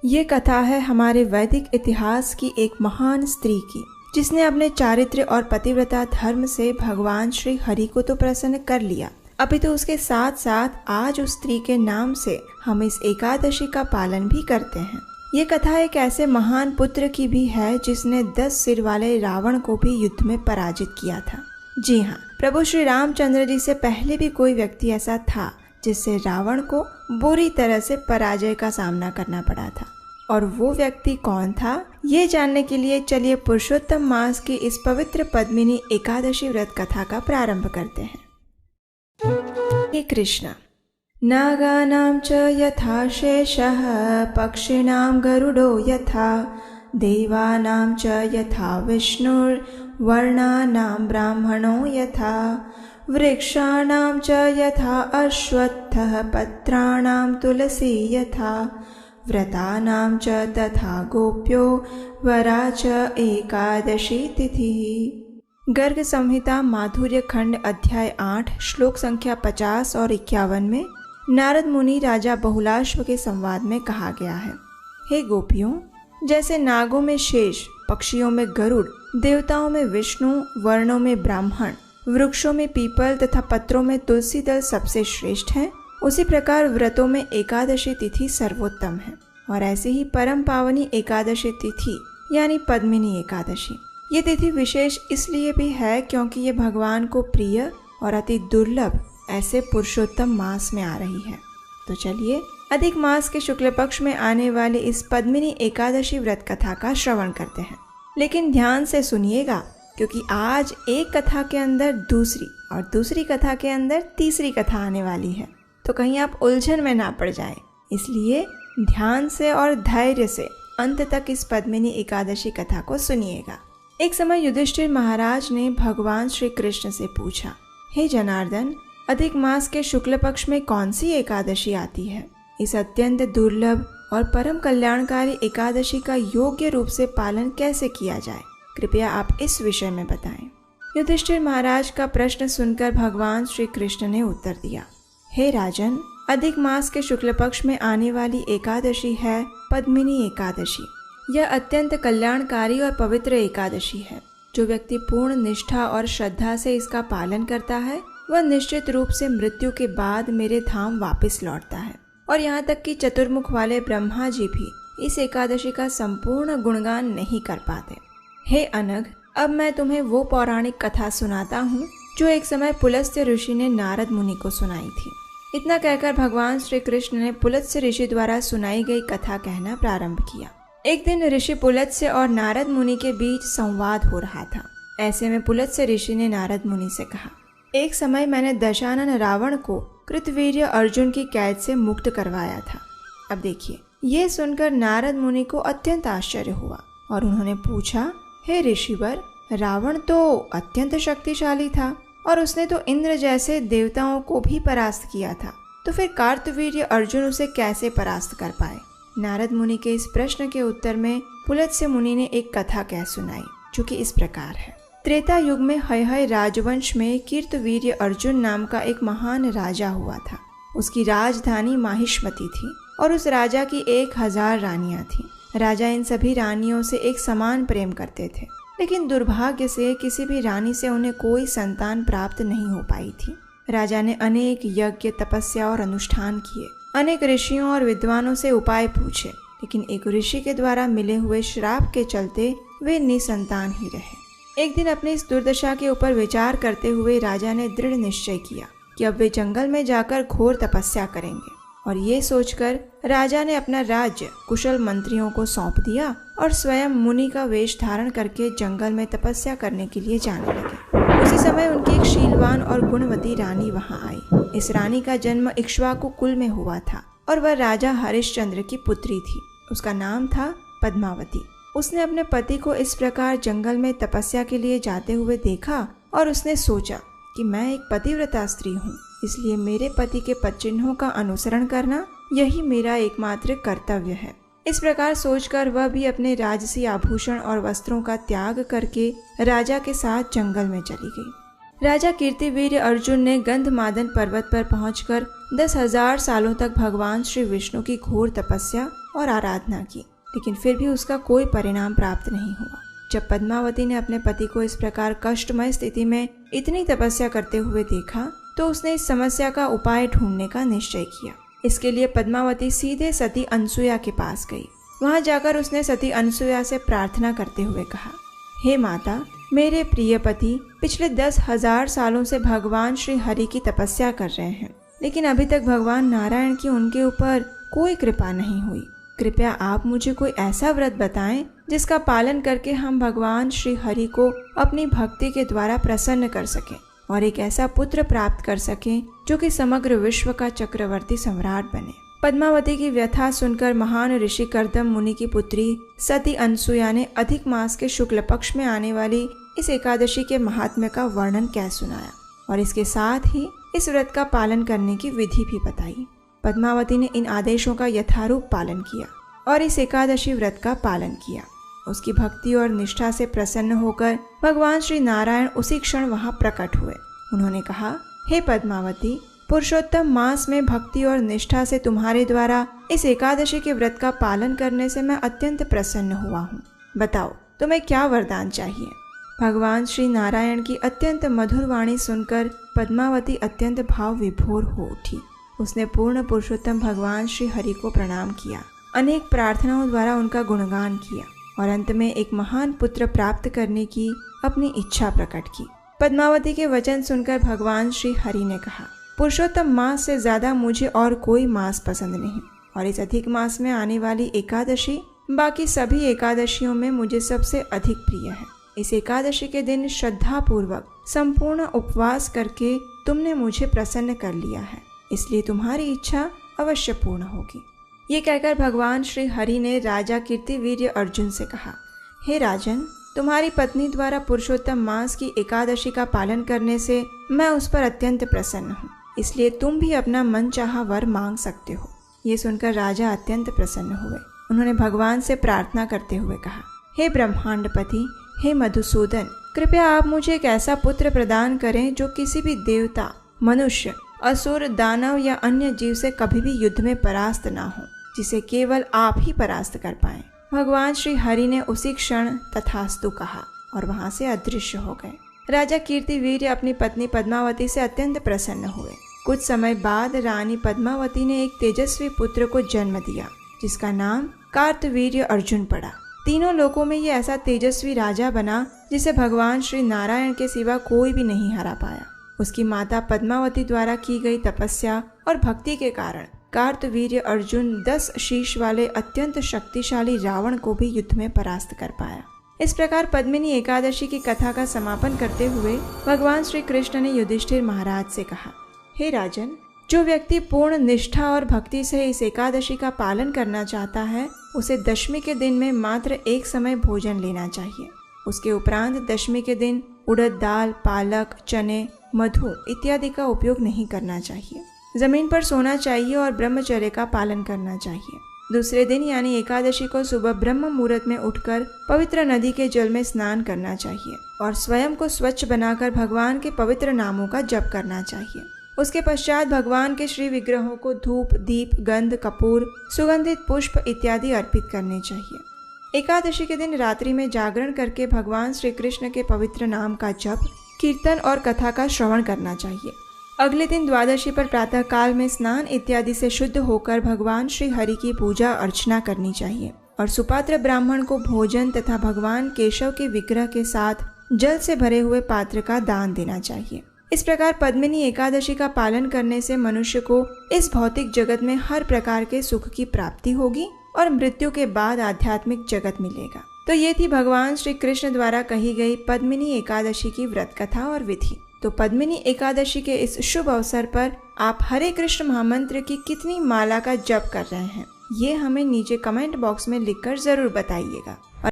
ये कथा है हमारे वैदिक इतिहास की एक महान स्त्री की, जिसने अपने चारित्र्य और पतिव्रता धर्म से भगवान श्री हरि को तो प्रसन्न कर लिया, अभी तो उसके साथ साथ आज उस स्त्री के नाम से हम इस एकादशी का पालन भी करते हैं। ये कथा एक ऐसे महान पुत्र की भी है जिसने 10 सिर वाले रावण को भी युद्ध में पराजित किया था। जी हाँ, प्रभु श्री रामचंद्र जी से पहले भी कोई व्यक्ति ऐसा था जिससे रावण को बुरी तरह से पराजय का सामना करना पड़ा था। और वो व्यक्ति कौन था, ये जानने के लिए चलिए पुरुषोत्तम मास की इस पवित्र पद्मिनी एकादशी व्रत कथा का प्रारंभ करते हैं। हे कृष्ण, नागानां च यथा शेषः पक्षिणां गरुडो यथा देवानां च यथा विष्णुर्वर्णानां ब्राह्मणो यथा वृक्षाणां च यथा अश्वत्थः पत्राणां तुलसी यथा व्रतानां च तथा गोप्यो वरा च एकादशी तिथिः। गर्ग संहिता माधुर्य खंड अध्याय 8 श्लोक संख्या 50 और 51 में नारद मुनि राजा बहुलाश्व के संवाद में कहा गया है। हे गोपियों, जैसे नागों में शेष, पक्षियों में गरुड़, देवताओं में विष्णु, वर्णों में ब्राह्मण, वृक्षों में पीपल तथा पत्रों में तुलसी दल सबसे श्रेष्ठ हैं, उसी प्रकार व्रतों में एकादशी तिथि सर्वोत्तम है। और ऐसे ही परम पावनी एकादशी तिथि यानी पद्मिनी एकादशी, ये तिथि विशेष इसलिए भी है क्योंकि ये भगवान को प्रिय और अति दुर्लभ ऐसे पुरुषोत्तम मास में आ रही है। तो चलिए अधिक मास के शुक्ल पक्ष में आने वाले इस पद्मिनी एकादशी व्रत कथा का श्रवण करते हैं। लेकिन ध्यान से सुनिएगा, क्योंकि आज एक कथा के अंदर दूसरी और दूसरी कथा के अंदर तीसरी कथा आने वाली है, तो कहीं आप उलझन में ना पड़ जाएं। इसलिए ध्यान से और धैर्य से अंत तक इस पद्मिनी एकादशी कथा को सुनिएगा। एक समय युधिष्ठिर महाराज ने भगवान श्री कृष्ण से पूछा, हे जनार्दन, अधिक मास के शुक्ल पक्ष में कौन सी एकादशी आती है? इस अत्यंत दुर्लभ और परम कल्याणकारी एकादशी का योग्य रूप से पालन कैसे किया जाए? कृपया आप इस विषय में बताएं। युधिष्ठिर महाराज का प्रश्न सुनकर भगवान श्री कृष्ण ने उत्तर दिया, हे राजन, अधिक मास के शुक्ल पक्ष में आने वाली एकादशी है पद्मिनी एकादशी। यह अत्यंत कल्याणकारी और पवित्र एकादशी है। जो व्यक्ति पूर्ण निष्ठा और श्रद्धा से इसका पालन करता है, वह निश्चित रूप से मृत्यु के बाद मेरे धाम वापस लौटता है। और यहाँ तक कि चतुर्मुख वाले ब्रह्मा जी भी इस एकादशी का संपूर्ण गुणगान नहीं कर पाते। हे अनघ, अब मैं तुम्हें वो पौराणिक कथा सुनाता हूँ जो एक समय पुलस्त्य ऋषि ने नारद मुनि को सुनाई थी। इतना कहकर भगवान श्री कृष्ण ने पुलत्स्य ऋषि द्वारा सुनाई गई कथा कहना प्रारंभ किया। एक दिन ऋषि पुलत्स्य और नारद मुनि के बीच संवाद हो रहा था। ऐसे में पुलत्स्य ऋषि ने नारद मुनि से कहा, एक समय मैंने दशानन रावण को कृतवीर्य अर्जुन की कैद से मुक्त करवाया था। अब देखिए, ये सुनकर नारद मुनि को अत्यंत आश्चर्य हुआ और उन्होंने पूछा, हे ऋषिवर, रावण तो अत्यंत शक्तिशाली था और उसने तो इंद्र जैसे देवताओं को भी परास्त किया था, तो फिर कार्तवीर्य अर्जुन उसे कैसे परास्त कर पाए? नारद मुनि के इस प्रश्न के उत्तर में पुलत्स्य मुनि ने एक कथा कह सुनाई, जो कि इस प्रकार है। त्रेता युग में हय राजवंश में कीर्तवीर्य अर्जुन नाम का एक महान राजा हुआ था। उसकी राजधानी माहिष्मती थी और उस राजा की 1000 रानियां थीं। राजा इन सभी रानियों से एक समान प्रेम करते थे, लेकिन दुर्भाग्य से किसी भी रानी से उन्हें कोई संतान प्राप्त नहीं हो पाई थी। राजा ने अनेक यज्ञ, तपस्या और अनुष्ठान किए, अनेक ऋषियों और विद्वानों से उपाय पूछे, लेकिन एक ऋषि के द्वारा मिले हुए श्राप के चलते वे निसंतान ही रहे। एक दिन अपनी इस दुर्दशा के ऊपर विचार करते हुए राजा ने दृढ़ निश्चय किया कि अब वे जंगल में जाकर घोर तपस्या करेंगे। और ये सोचकर राजा ने अपना राज्य कुशल मंत्रियों को सौंप दिया और स्वयं मुनि का वेश धारण करके जंगल में तपस्या करने के लिए जाने लगे। उसी समय उनकी एक शीलवान और गुणवती रानी वहां आई। इस रानी का जन्म इक्ष्वाकु कुल में हुआ था और वह राजा हरिश्चंद्र की पुत्री थी। उसका नाम था पद्मावती। उसने अपने पति को इस प्रकार जंगल में तपस्या के लिए जाते हुए देखा और उसने सोचा कि मैं एक पतिव्रता स्त्री हूँ, इसलिए मेरे पति के पदचिन्हों का अनुसरण करना यही मेरा एकमात्र कर्तव्य है। इस प्रकार सोचकर वह भी अपने राजसी आभूषण और वस्त्रों का त्याग करके राजा के साथ जंगल में चली गई। राजा कीर्तिवीर्य अर्जुन ने गंधमादन पर्वत पर पहुंचकर 10,000 सालों तक भगवान श्री विष्णु की घोर तपस्या और आराधना की, लेकिन फिर भी उसका कोई परिणाम प्राप्त नहीं हुआ। जब पद्मावती ने अपने पति को इस प्रकार कष्टमय स्थिति में इतनी तपस्या करते हुए देखा तो उसने इस समस्या का उपाय ढूंढने का निश्चय किया। इसके लिए पद्मावती सीधे सती अनसुया के पास गई। वहां जाकर उसने सती अनसुया से प्रार्थना करते हुए कहा, हे माता, मेरे प्रिय पति पिछले 10,000 सालों से भगवान श्री हरि की तपस्या कर रहे हैं, लेकिन अभी तक भगवान नारायण की उनके ऊपर कोई कृपा नहीं हुई। कृपया आप मुझे कोई ऐसा व्रत बताएं जिसका पालन करके हम भगवान श्री हरि को अपनी भक्ति के द्वारा प्रसन्न कर सकें और एक ऐसा पुत्र प्राप्त कर सकें जो कि समग्र विश्व का चक्रवर्ती सम्राट बने। पद्मावती की व्यथा सुनकर महान ऋषि कर्दम मुनि की पुत्री सती अनसुया ने अधिक मास के शुक्ल पक्ष में आने वाली इस एकादशी के महात्म्य का वर्णन कह सुनाया और इसके साथ ही इस व्रत का पालन करने की विधि भी बताई। पद्मावती ने इन आदेशों का यथारूप पालन किया और इस एकादशी व्रत का पालन किया। उसकी भक्ति और निष्ठा से प्रसन्न होकर भगवान श्री नारायण उसी क्षण वहां प्रकट हुए। उन्होंने कहा, हे पद्मावती, पुरुषोत्तम मास में भक्ति और निष्ठा से तुम्हारे द्वारा इस एकादशी के व्रत का पालन करने से मैं अत्यंत प्रसन्न हुआ हूँ। बताओ तुम्हें क्या वरदान चाहिए। भगवान श्री नारायण की अत्यंत मधुर वाणी सुनकर पद्मावती अत्यंत भाव विभोर हो उठी। उसने पूर्ण पुरुषोत्तम भगवान श्री हरि को प्रणाम किया, अनेक प्रार्थनाओं द्वारा उनका गुणगान किया और अंत में एक महान पुत्र प्राप्त करने की अपनी इच्छा प्रकट की। पद्मावती के वचन सुनकर भगवान श्री हरि ने कहा, पुरुषोत्तम मास से ज्यादा मुझे और कोई मास पसंद नहीं और इस अधिक मास में आने वाली एकादशी बाकी सभी एकादशियों में मुझे सबसे अधिक प्रिय है। इस एकादशी के दिन श्रद्धा पूर्वक संपूर्ण उपवास करके तुमने मुझे प्रसन्न कर लिया है, इसलिए तुम्हारी इच्छा अवश्य पूर्ण होगी। ये कहकर भगवान श्री हरि ने राजा कीर्तिवीर्य अर्जुन से कहा, हे राजन, तुम्हारी पत्नी द्वारा पुरुषोत्तम मास की एकादशी का पालन करने से मैं उस पर अत्यंत प्रसन्न हूँ, इसलिए तुम भी अपना मनचाहा वर मांग सकते हो। ये सुनकर राजा अत्यंत प्रसन्न हुए। उन्होंने भगवान से प्रार्थना करते हुए कहा, हे ब्रह्मांडपति, हे मधुसूदन, कृपया आप मुझे एक ऐसा पुत्र प्रदान करें जो किसी भी देवता, मनुष्य, असुर, दानव या अन्य जीव से कभी भी युद्ध में परास्त ना हो, जिसे केवल आप ही परास्त कर पाएं। भगवान श्री हरि ने उसी क्षण तथास्तु कहा और वहां से अदृश्य हो गए। राजा कीर्तिवीर्य अपनी पत्नी पद्मावती से अत्यंत प्रसन्न हुए। कुछ समय बाद रानी पद्मावती ने एक तेजस्वी पुत्र को जन्म दिया, जिसका नाम कार्तवीर्य अर्जुन पड़ा। तीनों लोकों में ये ऐसा तेजस्वी राजा बना जिसे भगवान श्री नारायण के सिवा कोई भी नहीं हरा पाया। उसकी माता पद्मावती द्वारा की गई तपस्या और भक्ति के कारण कार्तवीर्य अर्जुन 10 शीश वाले अत्यंत शक्तिशाली रावण को भी युद्ध में परास्त कर पाया। इस प्रकार पद्मिनी एकादशी की कथा का समापन करते हुए भगवान श्री कृष्ण ने युधिष्ठिर महाराज से कहा, हे राजन, जो व्यक्ति पूर्ण निष्ठा और भक्ति से इस एकादशी का पालन करना चाहता है, उसे दशमी के दिन में मात्र एक समय भोजन लेना चाहिए। उसके उपरांत दशमी के दिन उड़द दाल, पालक, चने, मधु इत्यादि का उपयोग नहीं करना चाहिए। जमीन पर सोना चाहिए और ब्रह्मचर्य का पालन करना चाहिए। दूसरे दिन यानी एकादशी को सुबह ब्रह्म मुहूर्त में उठकर पवित्र नदी के जल में स्नान करना चाहिए और स्वयं को स्वच्छ बनाकर भगवान के पवित्र नामों का जप करना चाहिए। उसके पश्चात भगवान के श्री विग्रहों को धूप, दीप, गंध, कपूर, सुगंधित पुष्प इत्यादि अर्पित करने चाहिए। एकादशी के दिन रात्रि में जागरण करके भगवान श्री कृष्ण के पवित्र नाम का जप, कीर्तन और कथा का श्रवण करना चाहिए। अगले दिन द्वादशी पर प्रातः काल में स्नान इत्यादि से शुद्ध होकर भगवान श्री हरि की पूजा अर्चना करनी चाहिए और सुपात्र ब्राह्मण को भोजन तथा भगवान केशव के विग्रह के साथ जल से भरे हुए पात्र का दान देना चाहिए। इस प्रकार पद्मिनी एकादशी का पालन करने से मनुष्य को इस भौतिक जगत में हर प्रकार के सुख की प्राप्ति होगी और मृत्यु के बाद आध्यात्मिक जगत मिलेगा। तो ये थी भगवान श्री कृष्ण द्वारा कही गई पद्मिनी एकादशी की व्रत कथा और विधि। तो पद्मिनी एकादशी के इस शुभ अवसर पर आप हरे कृष्ण महामंत्र की कितनी माला का जप कर रहे हैं, ये हमें नीचे कमेंट बॉक्स में लिखकर जरूर बताइएगा।